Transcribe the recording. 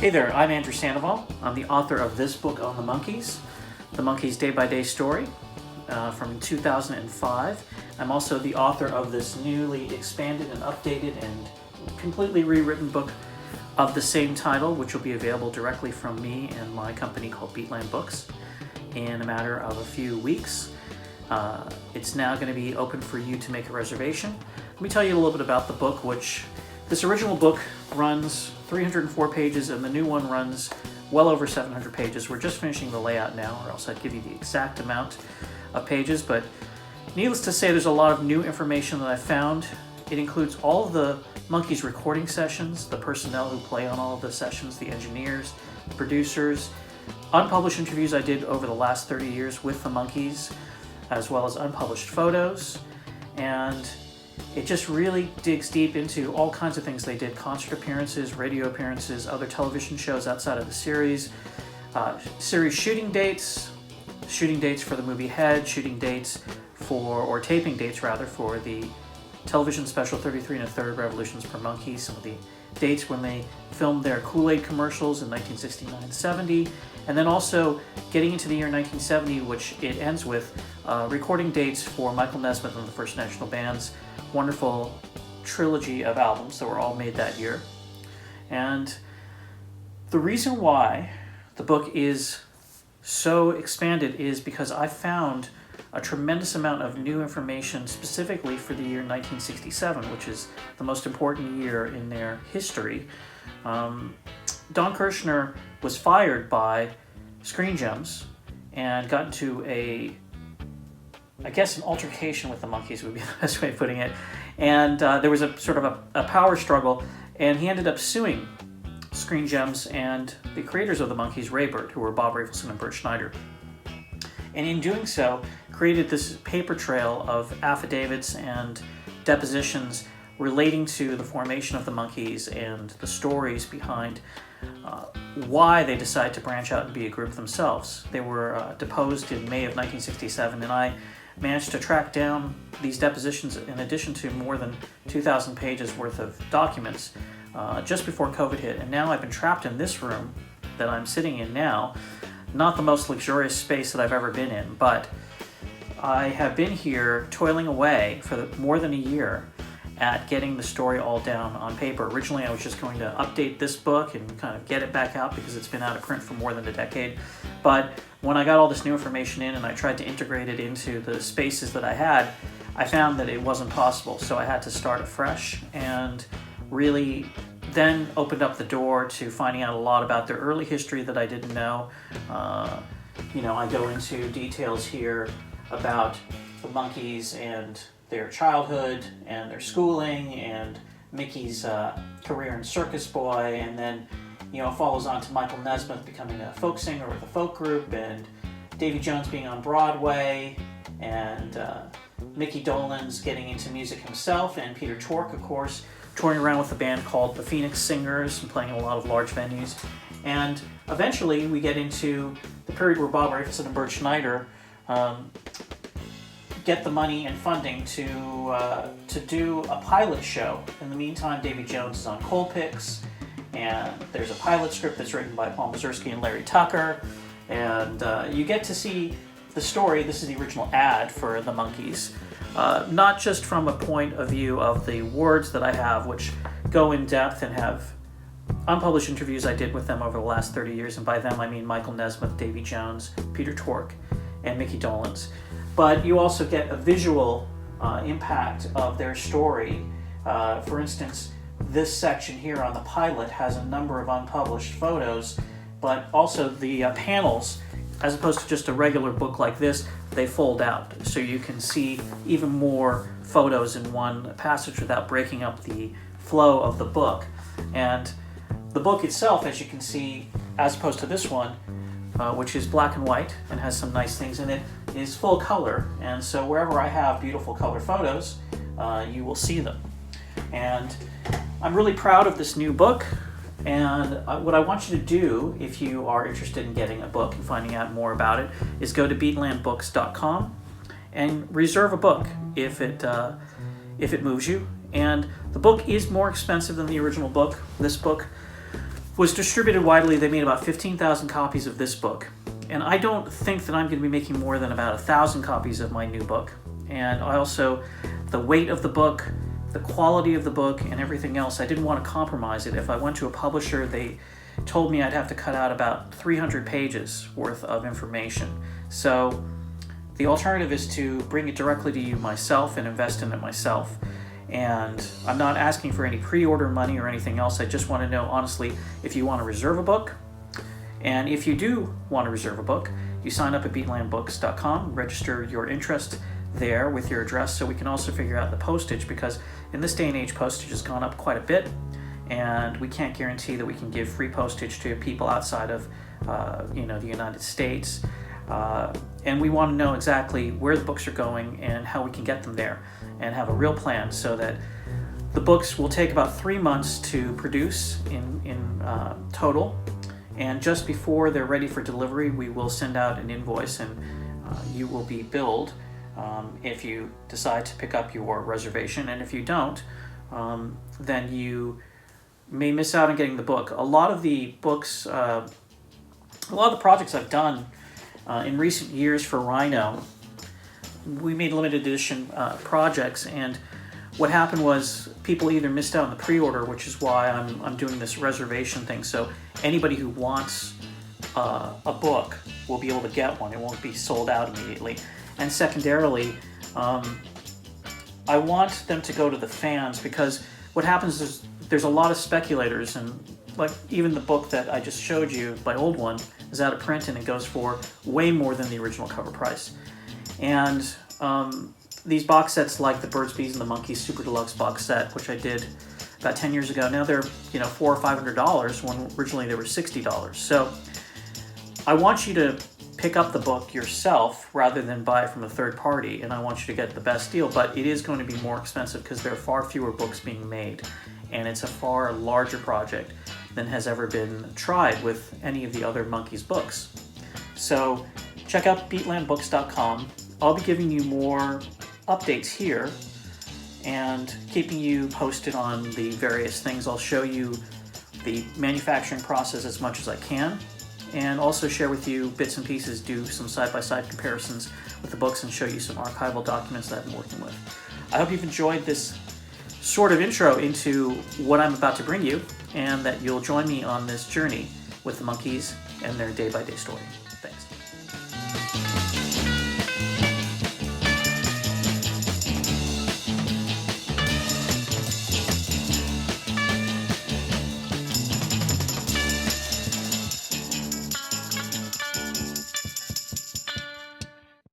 Hey there, I'm Andrew Sandoval. I'm the author of this book on the Monkees, the Monkees day-by-day story from 2005. I'm also the author of this newly expanded and updated and completely rewritten book of the same title, which will be available directly from me and my company called Beatland Books in a matter of a few weeks. It's now going to be open for you to make a reservation. Let me tell you a little bit about the book, which this original book runs 304 pages and the new one runs well over 700 pages. We're just finishing the layout now, or else I'd give you the exact amount of pages, but needless to say, there's a lot of new information that I found. It includes all of the Monkees recording sessions, the personnel who play on all of the sessions, the engineers, the producers, unpublished interviews I did over the last 30 years with the Monkees, as well as unpublished photos, and it just really digs deep into all kinds of things they did: concert appearances, radio appearances, other television shows outside of the series, series shooting dates for the movie Head, shooting dates for, or taping dates rather, for the television special 33 1/3 Revolutions per Monkey, some of the dates when they filmed their Kool-Aid commercials in 1969-70, and then also getting into the year 1970, which it ends with, recording dates for Michael Nesmith and the First National Band's wonderful trilogy of albums that were all made that year. And the reason why the book is so expanded is because I found a tremendous amount of new information specifically for the year 1967, which is the most important year in their history. Don Kirshner was fired by Screen Gems and got into an altercation with the Monkees would be the best way of putting it. And there was a sort of a power struggle, and he ended up suing Screen Gems and the creators of the Monkees, REBIRTH, who were Bob Rafelson and Bert Schneider. And in doing so, created this paper trail of affidavits and depositions relating to the formation of the Monkees and the stories behind why they decided to branch out and be a group themselves. They were deposed in May of 1967, and I managed to track down these depositions in addition to more than 2,000 pages worth of documents just before COVID hit. And now I've been trapped in this room that I'm sitting in now. Not the most luxurious space that I've ever been in, but I have been here toiling away for more than a year at getting the story all down on paper. Originally, I was just going to update this book and kind of get it back out because it's been out of print for more than a decade. But when I got all this new information in and I tried to integrate it into the spaces that I had, I found that it wasn't possible. So I had to start afresh and really then opened up the door to finding out a lot about their early history that I didn't know. I go into details here about the Monkees and their childhood and their schooling and Micky's career in Circus Boy, and then it follows on to Michael Nesmith becoming a folk singer with a folk group, and Davy Jones being on Broadway, and Micky Dolenz getting into music himself, and Peter Tork, of course, touring around with a band called the Phoenix Singers and playing in a lot of large venues. And eventually we get into the period where Bob Rafelson and Bert Schneider get the money and funding to do a pilot show. In the meantime, Davy Jones is on Colpix, and there's a pilot script that's written by Paul Mazursky and Larry Tucker, and you get to see the story. This is the original ad for the Monkees. Not just from a point of view of the words that I have, which go in depth and have unpublished interviews I did with them over the last 30 years, and by them I mean Michael Nesmith, Davy Jones, Peter Tork, and Micky Dolenz. But you also get a visual impact of their story. For instance, this section here on the pilot has a number of unpublished photos, but also the panels, as opposed to just a regular book like this, they fold out, so you can see even more photos in one passage without breaking up the flow of the book. And the book itself, as you can see, as opposed to this one, which is black and white and has some nice things in it, is full color. And so wherever I have beautiful color photos, you will see them. And I'm really proud of this new book. And what I want you to do, if you are interested in getting a book and finding out more about it, is go to Beatland Books.com and reserve a book if it moves you. And the book is more expensive than the original book. This book was distributed widely. They made about 15,000 copies of this book. And I don't think that I'm going to be making more than about 1,000 copies of my new book. And I also, the weight of the book, the quality of the book, and everything else, I didn't want to compromise it. If I went to a publisher, they told me I'd have to cut out about 300 pages worth of information. So the alternative is to bring it directly to you myself and invest in it myself. And I'm not asking for any pre-order money or anything else. I just want to know, honestly, if you want to reserve a book. And if you do want to reserve a book, you sign up at Beatland Books.com, register your interest there with your address, so we can also figure out the postage, because in this day and age, postage has gone up quite a bit, and we can't guarantee that we can give free postage to people outside of the United States. And we want to know exactly where the books are going and how we can get them there, and have a real plan so that the books will take about 3 months to produce in total. And just before they're ready for delivery, we will send out an invoice, and you will be billed if you decide to pick up your reservation. And if you don't, then you may miss out on getting the book. A lot of the books, a lot of the projects I've done in recent years for Rhino, we made limited edition projects, and what happened was people either missed out on the pre-order, which is why I'm doing this reservation thing. So anybody who wants a book will be able to get one. It won't be sold out immediately. And secondarily, I want them to go to the fans, because what happens is there's a lot of speculators, and like even the book that I just showed you, my old one, is out of print, and it goes for way more than the original cover price. And these box sets, like the Birds, Bees, and the Monkees Super Deluxe box set, which I did about 10 years ago, now they're $400 or $500 when originally they were $60. So I want you to pick up the book yourself rather than buy it from a third party, and I want you to get the best deal. But it is going to be more expensive because there are far fewer books being made, and it's a far larger project than has ever been tried with any of the other Monkees books. So check out beatlandbooks.com. I'll be giving you more updates here and keeping you posted on the various things. I'll show you the manufacturing process as much as I can, and also share with you bits and pieces, do some side-by-side comparisons with the books, and show you some archival documents that I'm working with. I hope you've enjoyed this sort of intro into what I'm about to bring you, and that you'll join me on this journey with the Monkees and their day-by-day story. Thanks.